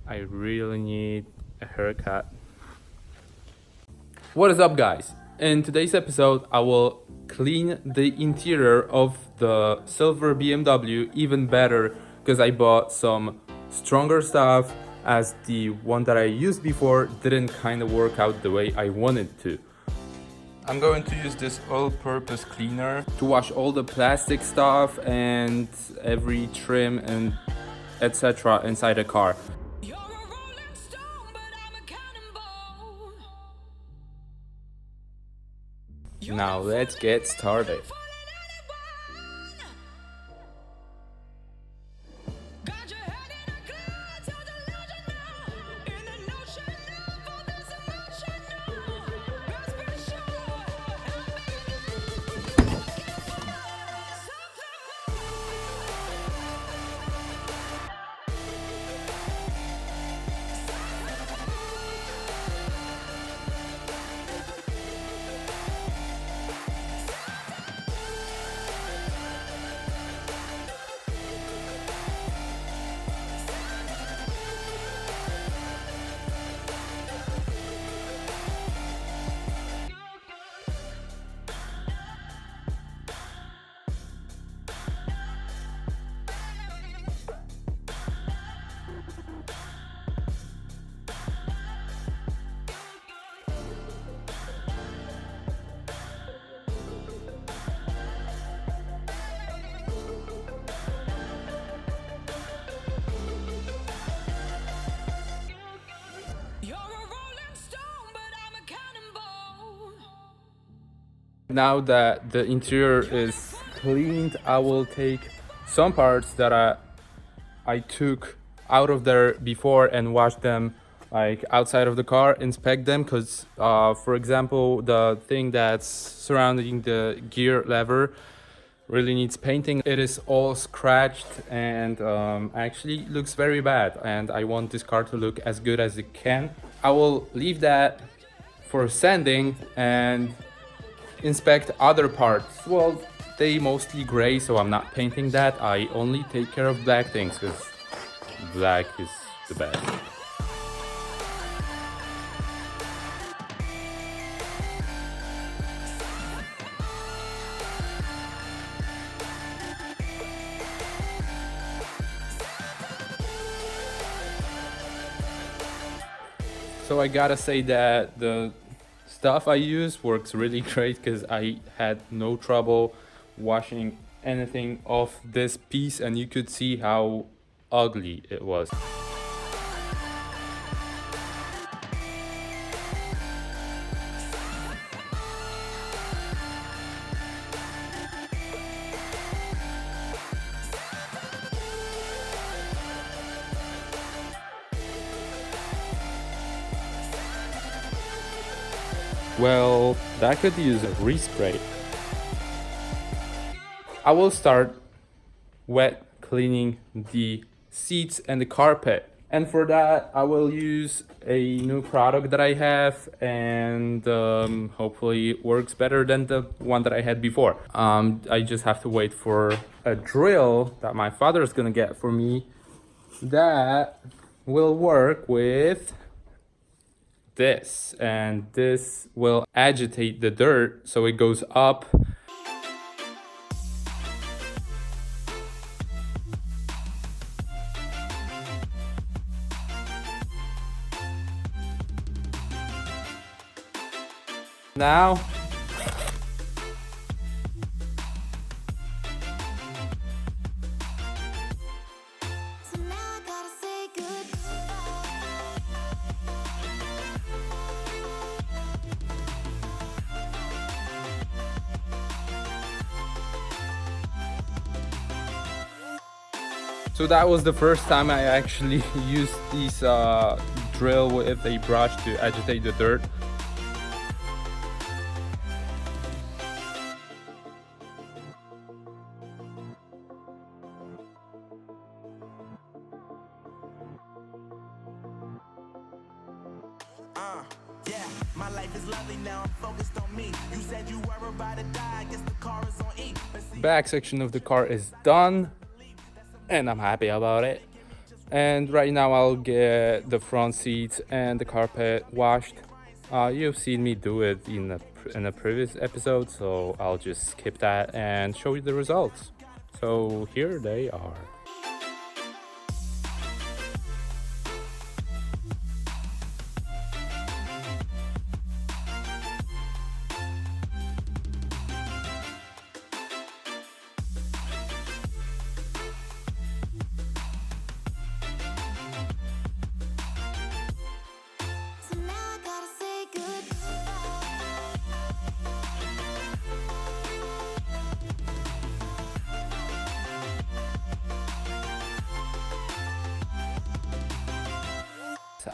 I really need a haircut. What is up, guys? In today's episode, I will clean the interior of the silver BMW even better because I bought some stronger stuff as the one that I used before didn't kind of work out the way I wanted to. I'm going to use this all-purpose cleaner to wash all the plastic stuff and every trim and etc. inside the car. Now let's get started. Now that the interior is cleaned, I will take some parts that I took out of there before and wash them like outside of the car, inspect them, because for example, the thing that's surrounding the gear lever really needs painting. It is all scratched and actually looks very bad, and I want this car to look as good as it can. I will leave that for sanding and inspect other parts. Well, they mostly gray, so I'm not painting that. I only take care of black things because black is the best. So I gotta say that the stuff I use works really great because I had no trouble washing anything off this piece, and you could see how ugly it was. Well, that could use a respray. I will start wet cleaning the seats and the carpet. And for that, I will use a new product that I have, and hopefully it works better than the one that I had before. I just have to wait for a drill that my father is gonna get for me that will work with this, and this will agitate the dirt so it goes up. Now so that was the first time I actually used this drill with a brush to agitate the dirt. Yeah, my life is lovely now, I'm focused on me. You said you were about to die, I guess the car is on E. Back section of the car is done, and I'm happy about it. And right now I'll get the front seats and the carpet washed. You've seen me do it in a previous episode, so I'll just skip that and show you the results. So here they are. So now I gotta say goodbye.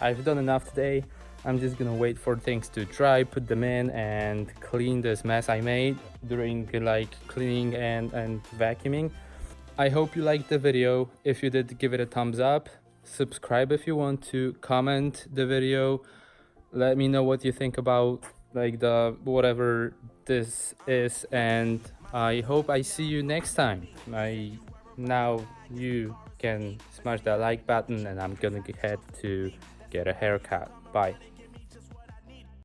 I've done enough today. I'm just gonna wait for things to dry, put them in, and clean this mess I made during like cleaning and vacuuming. I hope you liked the video. If you did, give it a thumbs up. Subscribe if you want to. Comment the video. Let me know what you think about like the whatever this is, and I hope I see you next time. Now you can smash that like button, and I'm gonna head to get a haircut. Bye.